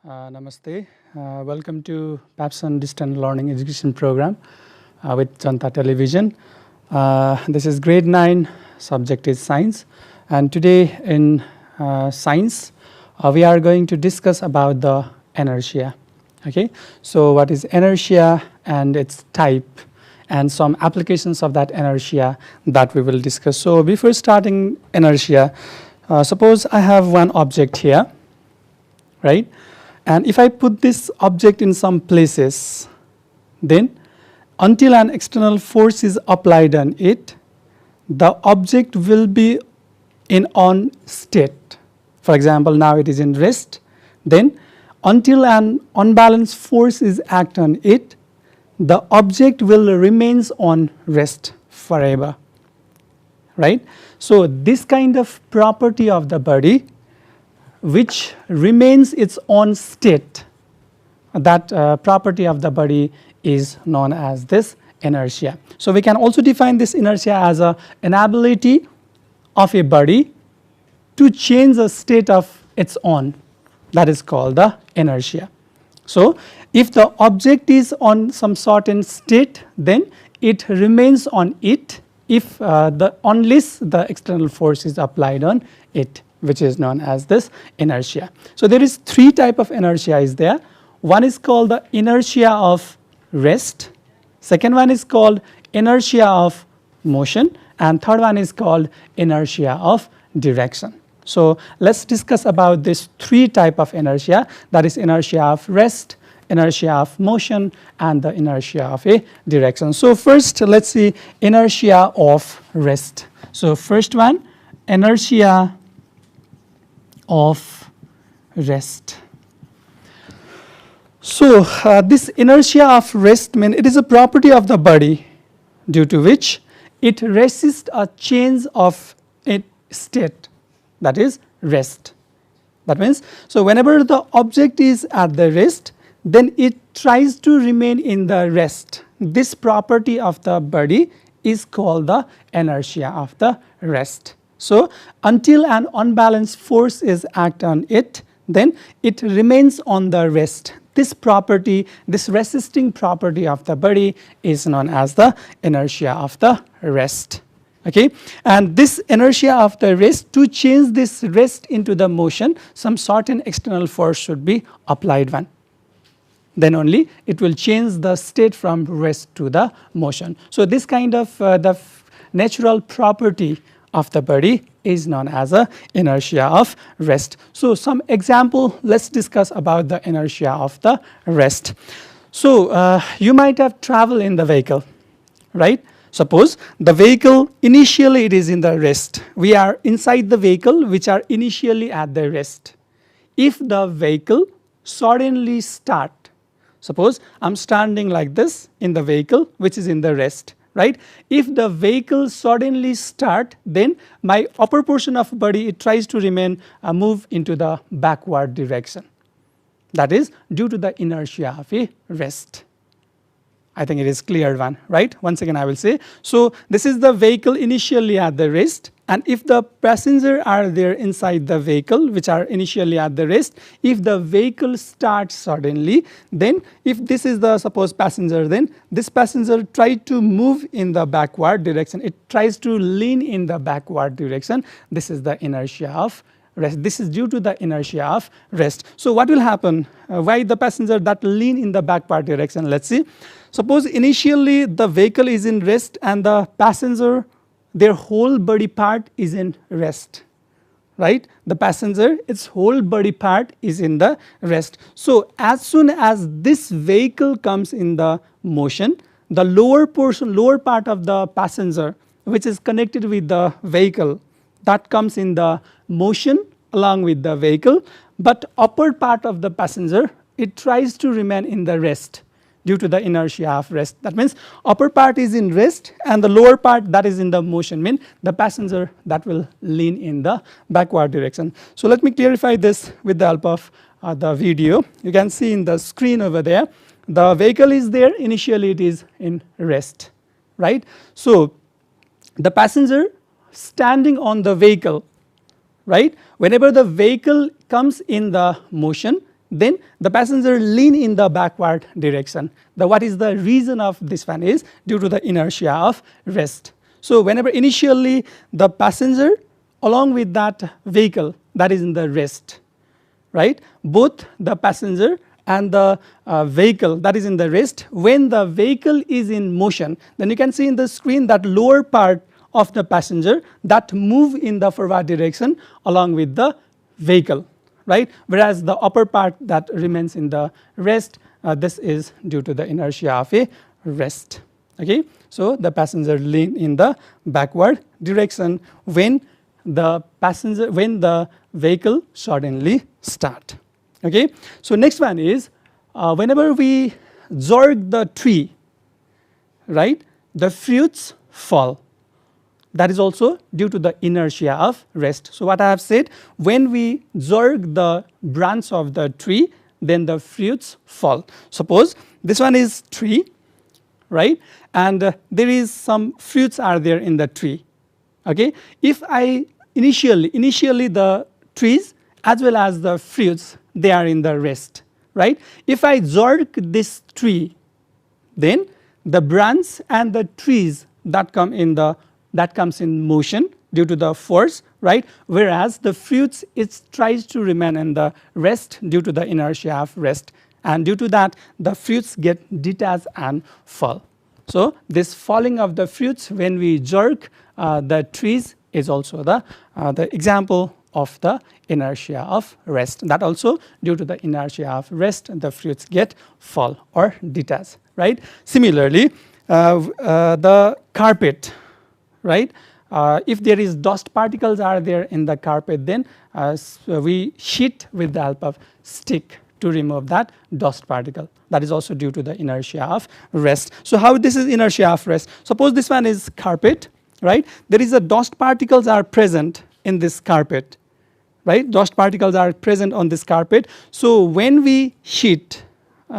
Namaste. Welcome to PABSON Distant Learning Education Program with Janata Television. This is grade 9, subject is science, and today in science we are going to discuss about the inertia. Okay, so what is inertia and its type and some applications of that inertia that we will discuss. So before starting inertia, suppose I have one object here, right? And if I put this object in some places, then until an external force is applied on it, the object will be in on state. For example, now it is in rest. Then until an unbalanced force is act on it, the object will remains on rest forever, right? So this kind of property of the body which remains its own state, that property of the body is known as this inertia. So we can also define this inertia as an inability of a body to change the state of its own. That is called the inertia. So if the object is on some certain state, then it remains on it if unless the external force is applied on it, which is known as this inertia. So there is three type of inertia is there. One is called the inertia of rest, second one is called inertia of motion, and third one is called inertia of direction. So let's discuss about this three type of inertia, that is inertia of rest, inertia of motion, and the inertia of a direction. So first let's see inertia of rest. So first one, inertia of rest. So this inertia of rest means it is a property of the body due to which it resists a change of its state, that is rest. That means, so whenever the object is at the rest, then it tries to remain in the rest. This property of the body is called the inertia of the rest. So until an unbalanced force is act on it, then it remains on the rest. This property, this resisting property of the body is known as the inertia of the rest. Okay, and this inertia of the rest, to change this rest into the motion, some certain external force should be applied one. Then only it will change the state from rest to the motion. So this kind of the natural property of the body is known as a inertia of rest. So some example, let's discuss about the inertia of the rest. So you might have traveled in the vehicle, right? Suppose the vehicle initially it is in the rest. We are inside the vehicle which are initially at the rest. If the vehicle suddenly start, suppose I'm standing like this in the vehicle which is in the rest, right? If the vehicle suddenly start, then my upper portion of body, it tries to remain move into the backward direction. That is due to the inertia of a rest. I think it is clear one, right? Once again I will say, so this is the vehicle initially at the rest, and if the passenger are there inside the vehicle which are initially at the rest, if the vehicle starts suddenly, then if this is the suppose passenger, then this passenger try to move in the backward direction, it tries to lean in the backward direction. This is the inertia of rest. This is due to the inertia of rest. So what will happen? Why the passenger that lean in the backward direction? Let's see. Suppose initially the vehicle is in rest and the passenger, their whole body part is in rest, right? The passenger, its whole body part is in the rest. So as soon as this vehicle comes in the motion, the lower part of the passenger which is connected with the vehicle, that comes in the motion along with the vehicle, but upper part of the passenger, it tries to remain in the rest due to the inertia of rest. That means upper part is in rest and the lower part that is in the motion, mean the passenger that will lean in the backward direction. So let me clarify this with the help of the video. You can see in the screen over there, the vehicle is there, initially it is in rest, right? So the passenger standing on the vehicle, right? Whenever the vehicle comes in the motion, then the passenger lean in the backward direction. What is the reason of this one is due to the inertia of rest. So whenever initially the passenger along with that vehicle that is in the rest, right, both the passenger and the vehicle that is in the rest, when the vehicle is in motion, then you can see in the screen that lower part of the passenger that move in the forward direction along with the vehicle, right, whereas the upper part that remains in the rest, this is due to the inertia of a rest. Okay, so the passenger lean in the backward direction when the vehicle suddenly start. Okay, so next one is whenever we jerk the tree, right, the fruits fall. That is also due to the inertia of rest. So what I have said, when we jerk the branch of the tree, then the fruits fall. Suppose this one is tree, right, and there is some fruits are there in the tree. Okay, if I initially the trees as well as the fruits, they are in the rest, right. If I jerk this tree, then the branch and the trees that comes in motion due to the force, right, whereas the fruits it tries to remain in the rest due to the inertia of rest, and due to that the fruits get detached and fall. So this falling of the fruits when we jerk the trees is also the example of the inertia of rest. That also due to the inertia of rest the fruits get fall or detach, right. Similarly the carpet, right, if there is dust particles are there in the carpet, then we hit with the help of stick to remove that dust particle. That is also due to the inertia of rest. So how this is inertia of rest? Suppose this one is carpet, right, there is a dust particles are present in this carpet, right, dust particles are present on this carpet. So when we hit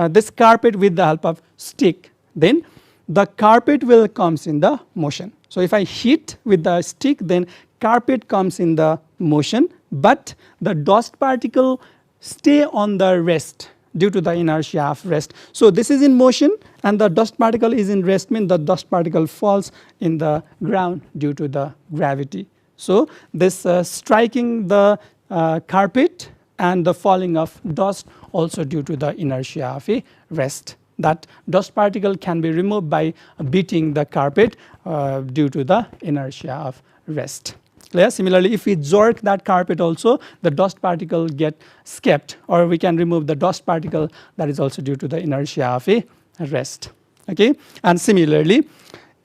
this carpet with the help of stick, then the carpet will comes in the motion. So if I hit with the stick, then carpet comes in the motion, but the dust particle stay on the rest due to the inertia of rest. So this is in motion and the dust particle is in rest, means the dust particle falls in the ground due to the gravity. So this striking the carpet and the falling of dust also due to the inertia of a rest. That dust particle can be removed by beating the carpet due to the inertia of rest. Clear? Similarly, if we jerk that carpet also, the dust particle get escaped, or we can remove the dust particle, that is also due to the inertia of a rest. Okay? And similarly,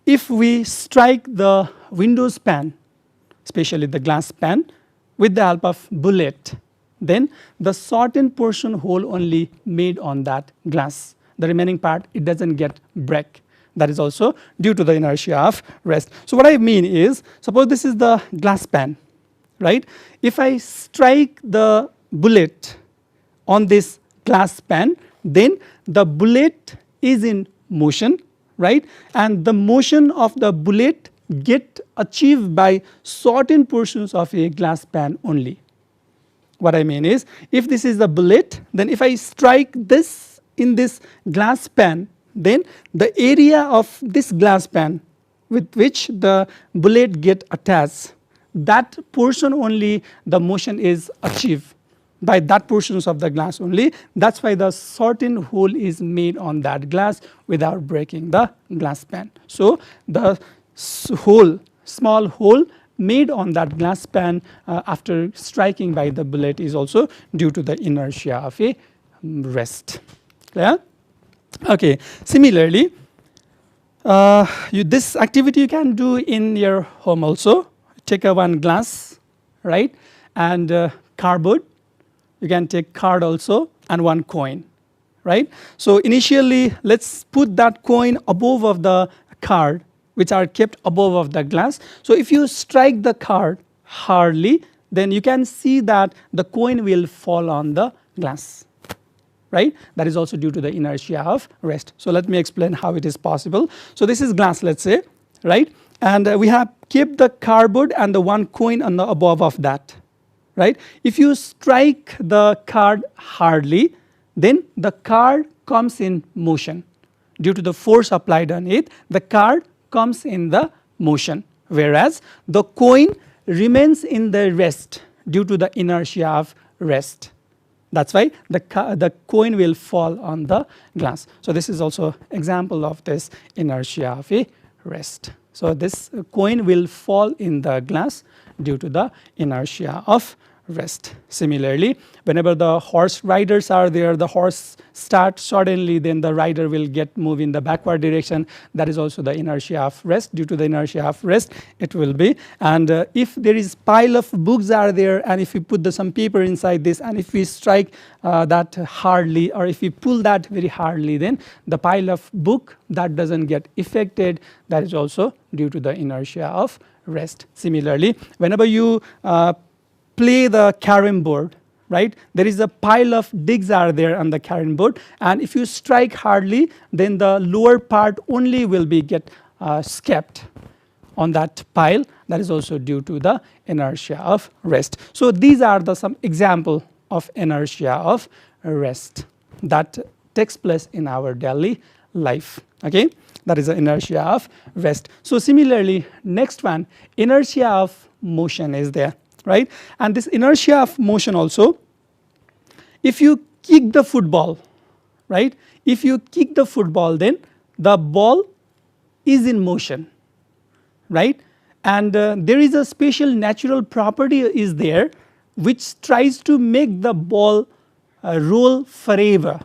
if we strike the windows pane, especially the glass pane, with the help of bullet, then the certain portion hole only made on that glass. The remaining part, it doesn't get break. That is also due to the inertia of rest. So what I mean is, suppose this is the glass pane, right? If I strike the bullet on this glass pane, then the bullet is in motion, right? And the motion of the bullet get achieved by certain portions of a glass pane only. What I mean is, if this is the bullet, then if I strike this in this glass pane, then the area of this glass pane with which the bullet get attached, that portion only the motion is achieved by that portions of the glass only. That's why the certain hole is made on that glass without breaking the glass pane. So the small hole made on that glass pane after striking by the bullet is also due to the inertia of a rest. Clear? Okay. Similarly, this activity you can do in your home also. Take one glass, right, and cardboard. You can take card also and one coin, right. So initially, let's put that coin above of the card, which are kept above of the glass. So if you strike the card hardly, then you can see that the coin will fall on the glass. Right? That is also due to the inertia of rest. So let me explain how it is possible. So this is glass, let's say, right? And we have kept the cardboard and the one coin on the above of that, right? If you strike the card hardly, then the card comes in motion. Due to the force applied on it, the card comes in the motion, whereas the coin remains in the rest due to the inertia of rest. That's why the coin will fall on the glass. So this is also example of this inertia of a rest. So this coin will fall in the glass due to the inertia of rest. Similarly, whenever the horse riders are there, the horse starts suddenly, then the rider will get move in the backward direction. That is also the inertia of rest. Due to the inertia of rest, it will be. And if there is pile of books are there, and if we put some paper inside this, and if we strike that hardly, or if we pull that very hardly, then the pile of book that doesn't get affected. That is also due to the inertia of rest. Similarly, whenever you play the carom board, right? There is a pile of digs are there on the carom board, and if you strike hardly, then the lower part only will be get skept on that pile. That is also due to the inertia of rest. So these are some example of inertia of rest that takes place in our daily life. Okay, that is the inertia of rest. So similarly, next one, inertia of motion is there. Right? And this inertia of motion also, if you kick the football, right? If you kick the football, then the ball is in motion, right? And there is a special natural property is there which tries to make the ball roll forever,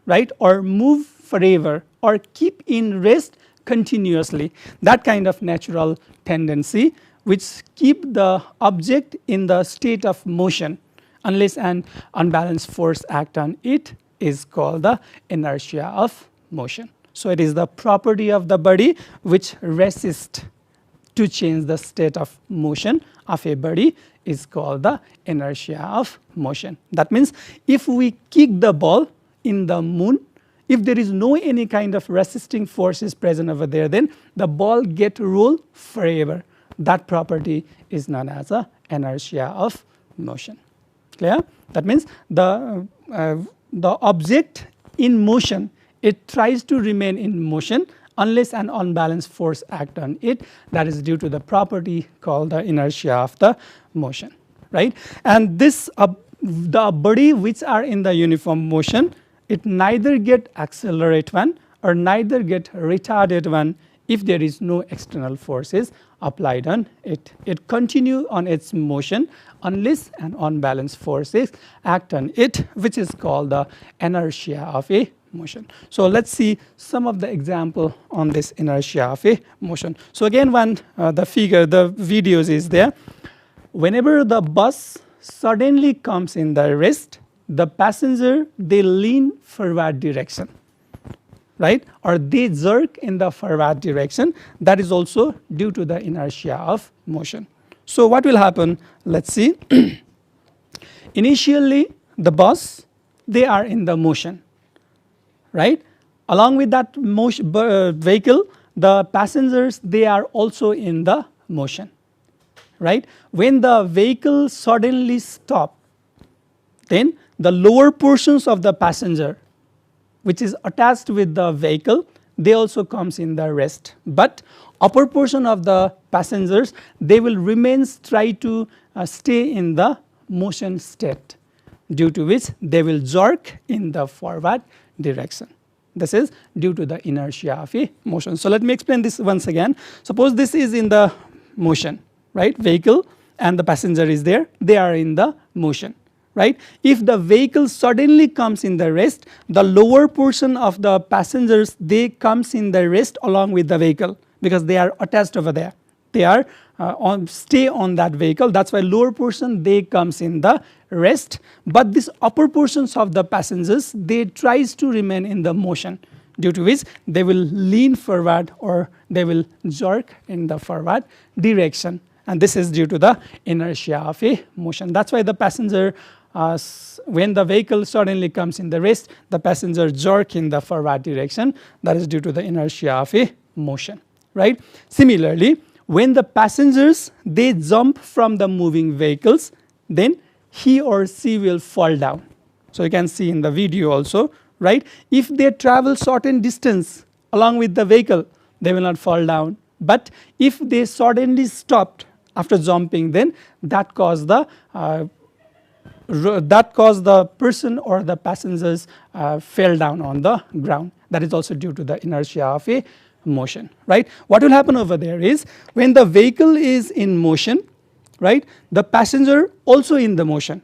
right? Or move forever, or keep in rest continuously. That kind of natural tendency which keep the object in the state of motion unless an unbalanced force act on it is called the inertia of motion. So it is the property of the body which resists to change the state of motion of a body is called the inertia of motion. That means if we kick the ball in the moon, if there is no any kind of resisting forces present over there, then the ball get roll forever. That property is known as the inertia of motion. Clear? That means the object in motion, it tries to remain in motion unless an unbalanced force act on it. That is due to the property called the inertia of the motion. Right? And this the body which are in the uniform motion, it neither get accelerate one or neither get retarded one if there is no external forces applied on it. It continue on its motion unless an unbalanced forces act on it, which is called the inertia of a motion. So let's see some of the example on this inertia of a motion. So again, the videos is there. Whenever the bus suddenly comes in the rest, the passenger, they lean forward direction, right? Or they jerk in the forward direction. That is also due to the inertia of motion. So what will happen? Let's see. Initially, the bus, they are in the motion, right? Along with that vehicle, the passengers, they are also in the motion, right? When the vehicle suddenly stops, then the lower portions of the passenger, which is attached with the vehicle, they also comes in the rest. But upper portion of the passengers, they will try to stay in the motion state, due to which they will jerk in the forward direction. This is due to the inertia of a motion. So let me explain this once again. Suppose this is in the motion, right? Vehicle and the passenger is there. They are in the motion. Right? If the vehicle suddenly comes in the rest, the lower portion of the passengers, they comes in the rest along with the vehicle because they are attached over there. They are stay on that vehicle. That's why lower portion, they comes in the rest. But this upper portions of the passengers, they tries to remain in the motion, due to which they will lean forward or they will jerk in the forward direction. And this is due to the inertia of a motion. That's why the passenger, when the vehicle suddenly comes in the rest, the passenger jerk in the forward direction. That is due to the inertia of a motion, right? Similarly, when the passengers, they jump from the moving vehicles, then he or she will fall down, So you can see in the video also, right? If they travel certain distance along with the vehicle, they will not fall down. But if they suddenly stopped after jumping, then that caused the person or the passengers fell down on the ground. That is also due to the inertia of a motion, right? What will happen over there is when the vehicle is in motion, right, the passenger also in the motion,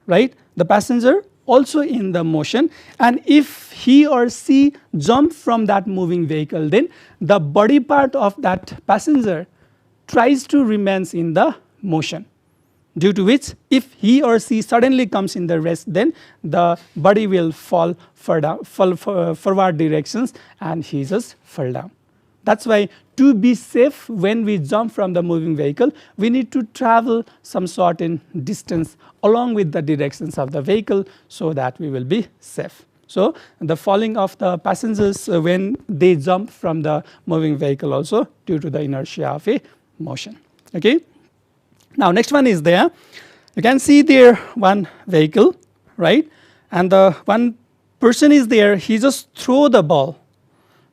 right? The passenger also in the motion, and if he or she jump from that moving vehicle, then the body part of that passenger tries to remain in the motion, due to which if he or she suddenly comes in the rest, then the body will fall forward directions and he just fell down. That's why to be safe when we jump from the moving vehicle, we need to travel some certain distance along with the directions of the vehicle so that we will be safe. So the falling of the passengers when they jump from the moving vehicle also due to the inertia of a motion. Okay. Now next one is there. You can see there one vehicle, right? And the one person is there, he just throw the ball,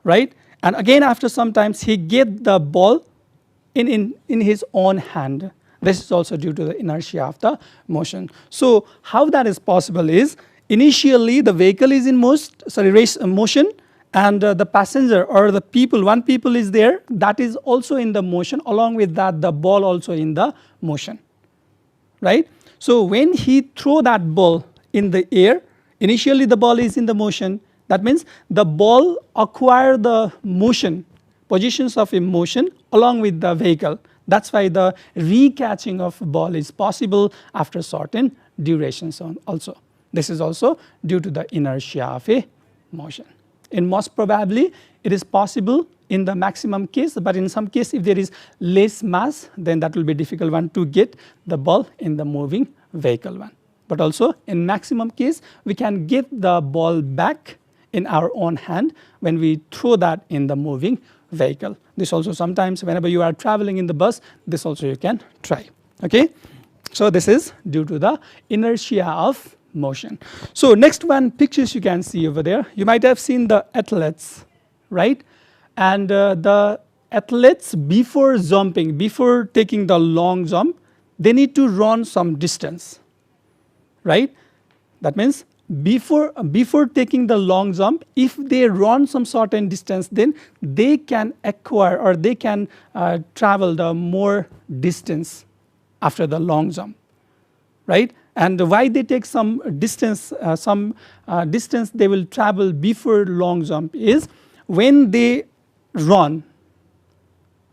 right? And again after some times he get the ball in his own hand. This is also due to the inertia of the motion. So how that is possible is initially the vehicle is in motion, and the passenger or the one people is there, that is also in the motion. Along with that, the ball also in the motion, right? So when he throw that ball in the air, initially the ball is in the motion. That means the ball acquire the motion, positions of a motion along with the vehicle. That's why the recatching of ball is possible after certain durations also. This is also due to the inertia of a motion. In most probably it is possible in the maximum case, but in some case if there is less mass, then that will be difficult one to get the ball in the moving vehicle one. But also in maximum case we can get the ball back in our own hand when we throw that in the moving vehicle. This also sometimes whenever you are traveling in the bus, this also you can try. Okay. So this is due to the inertia of motion. So next one pictures you can see over there. You might have seen the athletes, right? And the athletes before jumping, before taking the long jump, they need to run some distance, right? That means before taking the long jump, if they run some certain distance, then they can acquire or they can travel the more distance after the long jump, right? And why they take some distance they will travel before long jump is when they run,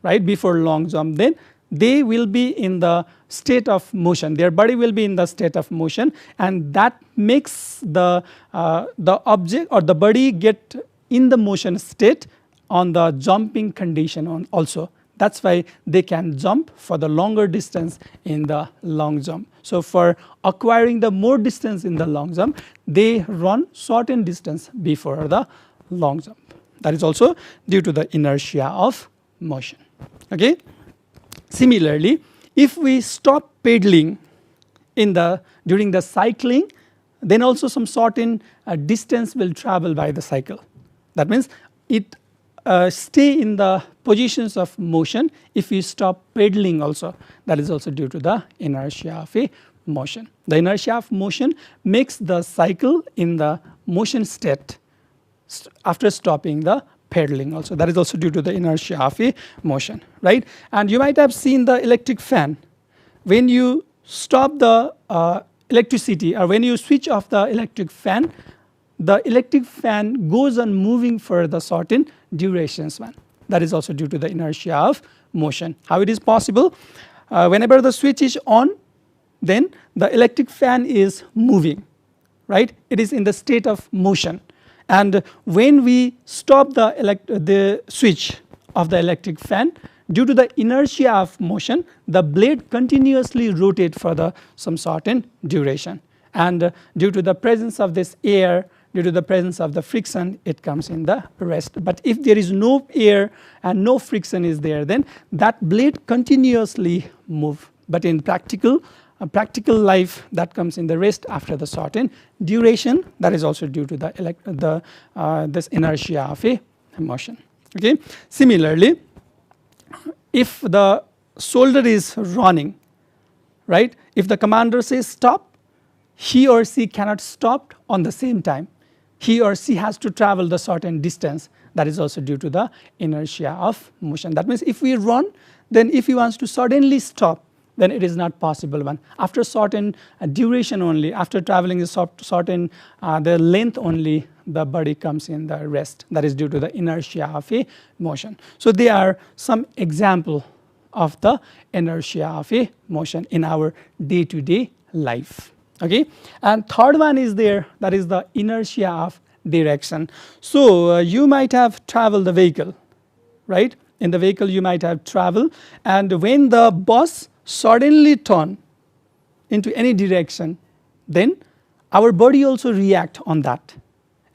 right, before long jump, then they will be in the state of motion. Their body will be in the state of motion, and that makes the object or the body get in the motion state on the jumping condition also. That's why they can jump for the longer distance in the long jump. So for acquiring the more distance in the long jump, they run certain distance before the long jump. That is also due to the inertia of motion. Okay. Similarly, if we stop pedaling during the cycling, then also some certain distance will travel by the cycle. That means it stay in the positions of motion if we stop pedaling also. That is also due to the inertia of a motion. The inertia of motion makes the cycle in the motion state after stopping the pedaling also. That is also due to the inertia of a motion, right? And you might have seen the electric fan. When you stop the electricity or when you switch off the electric fan goes on moving for the certain durations one. That is also due to the inertia of motion. How it is possible? Whenever the switch is on, then the electric fan is moving, right? It is in the state of motion. And when we stop the switch of the electric fan, due to the inertia of motion, the blade continuously rotates for some certain duration. And due to the presence of this air, due to the presence of the friction, it comes in the rest. But if there is no air and no friction is there, then that blade continuously move. But in practical practical life that comes in the rest after the certain duration, that is also due to the this inertia of a motion. Okay. Similarly, if the soldier is running, right, if the commander says stop, he or she cannot stop on the same time. He or she has to travel the certain distance, that is also due to the inertia of motion. That means if we run, then if he wants to suddenly stop, then it is not possible one. After certain duration only, after traveling a certain the length only, the body comes in the rest, that is due to the inertia of a motion. So they are some example of the inertia of a motion in our day-to-day life. Okay. And third one is there, that is the inertia of direction. So you might have traveled the vehicle, right? In the vehicle you might have traveled, and when the bus suddenly turn into any direction, then our body also react on that,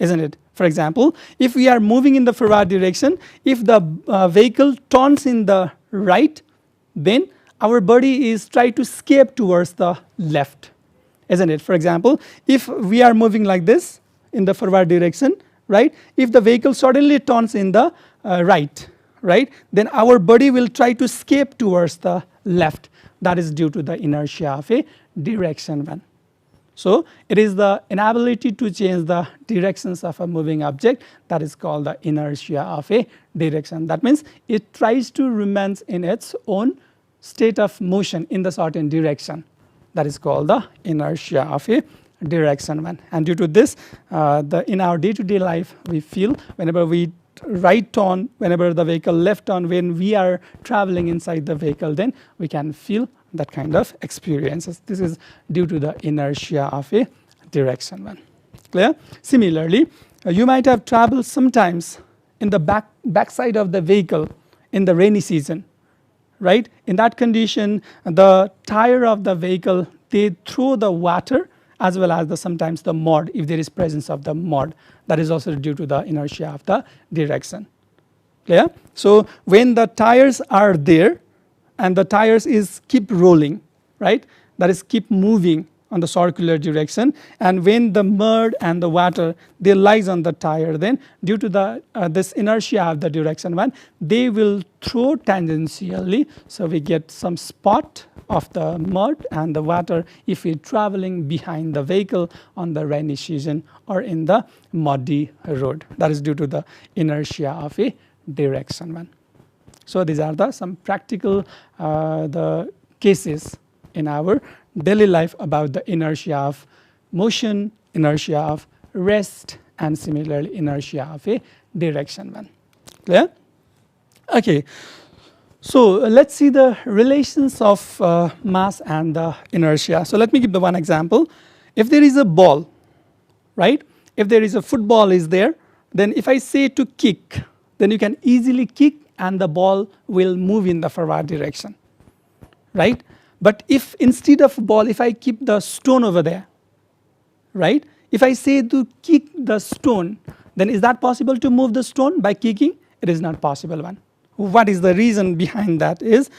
isn't it? For example, if we are moving in the forward direction, if the vehicle turns in the right, then our body is try to escape towards the left, isn't it? For example, if we are moving like this in the forward direction, right, if the vehicle suddenly turns in the right, then our body will try to escape towards the left. That is due to the inertia of a direction one. So it is the inability to change the directions of a moving object, that is called the inertia of a direction. That means it tries to remain in its own state of motion in the certain direction, that is called the inertia of a direction one. And due to this, in our day-to-day life, we feel whenever we right turn, whenever the vehicle left turn, when we are traveling inside the vehicle, then we can feel that kind of experiences. This is due to the inertia of a direction one. Clear? Similarly, you might have traveled sometimes in the backside of the vehicle in the rainy season, right? In that condition, the tire of the vehicle, they throw the water as well as sometimes the mud, if there is presence of the mud. That is also due to the inertia of the direction. Clear? So when the tires are there and the tires is keep rolling, right, that is keep moving on the circular direction, and when the mud and the water they lies on the tire, then due to the this inertia of the direction one, they will throw tangentially, so we get some spot of the mud and the water if we're traveling behind the vehicle on the rainy season or in the muddy road. That is due to the inertia of a direction one. So these are some practical the cases in our daily life about the inertia of motion, inertia of rest, and similarly inertia of a direction one. Clear? Okay. So let's see the relations of mass and the inertia. So let me give the one example. If there is a ball, right? If there is a football is there, then if I say to kick, then you can easily kick and the ball will move in the forward direction, right? But if instead of ball, if I keep the stone over there, right? If I say to kick the stone, then is that possible to move the stone by kicking? It is not possible one. What is the reason behind that is,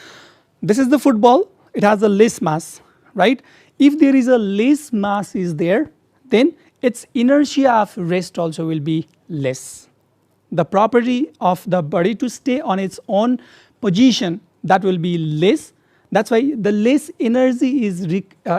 this is the football, it has a less mass, right? If there is a less mass is there, then its inertia of rest also will be less. The property of the body to stay on its own position, that will be less. That's why the less energy is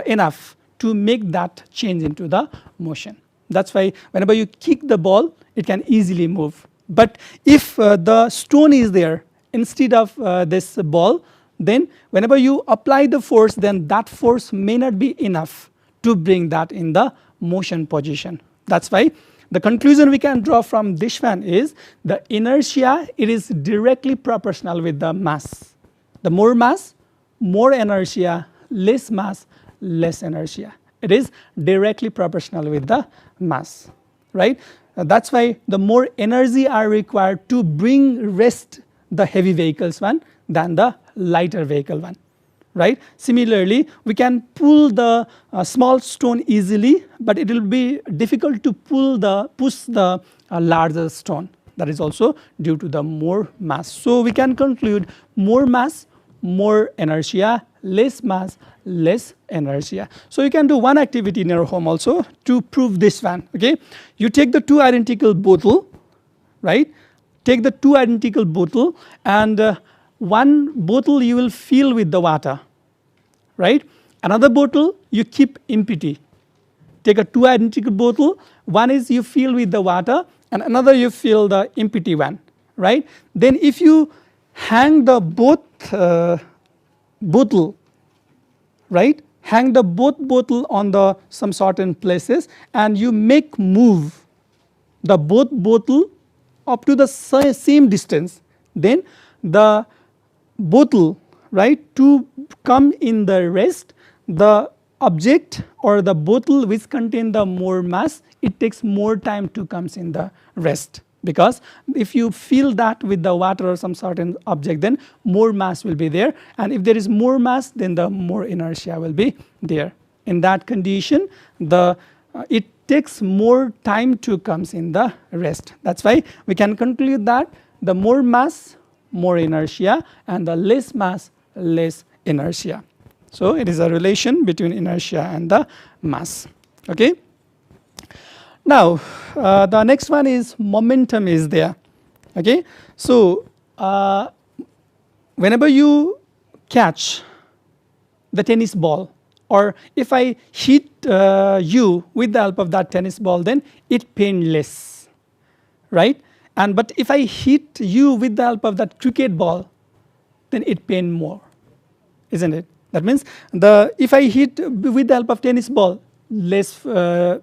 enough to make that change into the motion. That's why whenever you kick the ball, it can easily move. But if the stone is there instead of this ball, then whenever you apply the force, then that force may not be enough to bring that in the motion position. That's why the conclusion we can draw from this one is the inertia, it is directly proportional with the mass. The more mass, more inertia, less mass, less inertia. It is directly proportional with the mass, right? That's why the more energy are required to bring rest the heavy vehicles one than the lighter vehicle one, right? Similarly, we can pull the small stone easily, but it will be difficult to push the larger stone. That is also due to the more mass. So we can conclude more mass, more inertia, less mass, less inertia. So you can do one activity in your home also to prove this one. Okay, you take the two identical bottle, right? Take the two identical bottle, and one bottle you will fill with the water, right? Another bottle you keep empty. Take a two identical bottle, one is you fill with the water and another you fill the empty one, right? Then if you hang the both bottle, right? Hang the both bottle on the some certain places and you make move the both bottle up to the same distance, then the bottle, right, to come in the rest, the object or the bottle which contain the more mass, it takes more time to comes in the rest, because if you fill that with the water or some certain object, then more mass will be there, and if there is more mass, then the more inertia will be there. In that condition, it takes more time to comes in the rest. That's why we can conclude that the more mass, more inertia, and the less mass, less inertia. So it is a relation between inertia and the mass. Okay. Now the next one is momentum is there. Okay. So whenever you catch the tennis ball, or if I hit you with the help of that tennis ball, then it pain less, right? But if I hit you with the help of that cricket ball, then it pain more, isn't it? That means if I hit with the help of tennis ball, less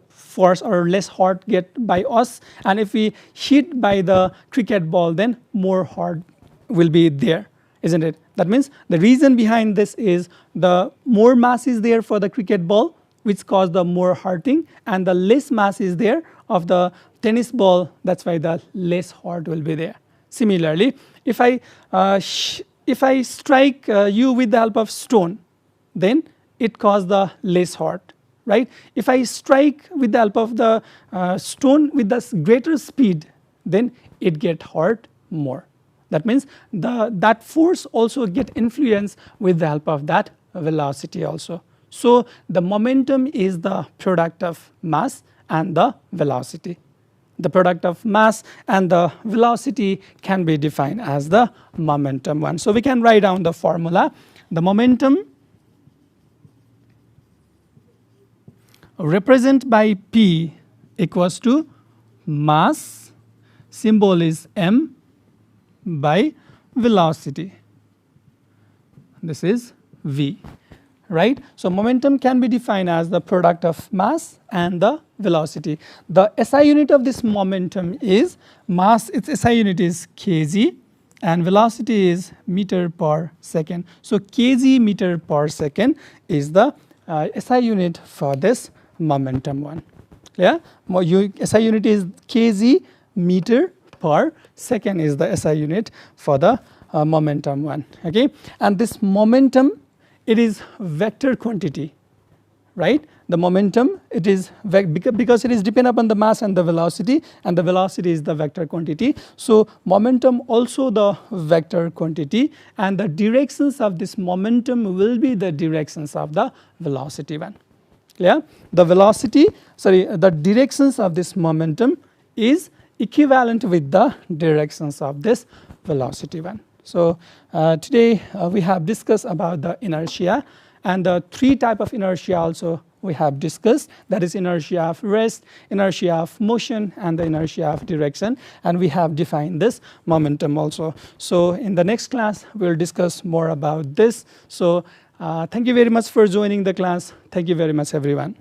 force or less hurt get by us, and if we hit by the cricket ball, then more hurt will be there, isn't it? That means the reason behind this is the more mass is there for the cricket ball, which cause the more hurting, and the less mass is there of the tennis ball, that's why the less hurt will be there. Similarly, if I strike you with the help of stone, then it causes the less hurt, right? If I strike with the help of the stone with the greater speed, then it get hurt more. That means that force also get influenced with the help of that velocity also. So the momentum is the product of mass and the velocity. The product of mass and the velocity can be defined as the momentum one. So we can write down the formula. The momentum represented by P equals to mass, symbol is m, by velocity. This is v, right? So momentum can be defined as the product of mass and the velocity. The SI unit of this momentum is mass, its SI unit is kg, and velocity is meter per second. So kg meter per second is the SI unit for this momentum one. Yeah, SI unit is kg meter per second is the SI unit for the momentum one. Okay, and this momentum, it is vector quantity, right? The momentum, it is because it is dependent upon the mass and the velocity is the vector quantity. So momentum also the vector quantity, and the directions of this momentum will be the directions of the velocity one. Yeah, the directions of this momentum is equivalent with the directions of this velocity one. So today we have discussed about the inertia, and the three type of inertia also we have discussed, that is inertia of rest, inertia of motion, and the inertia of direction, and we have defined this momentum also. So in the next class we will discuss more about this. So thank you very much for joining the class. Thank you very much everyone.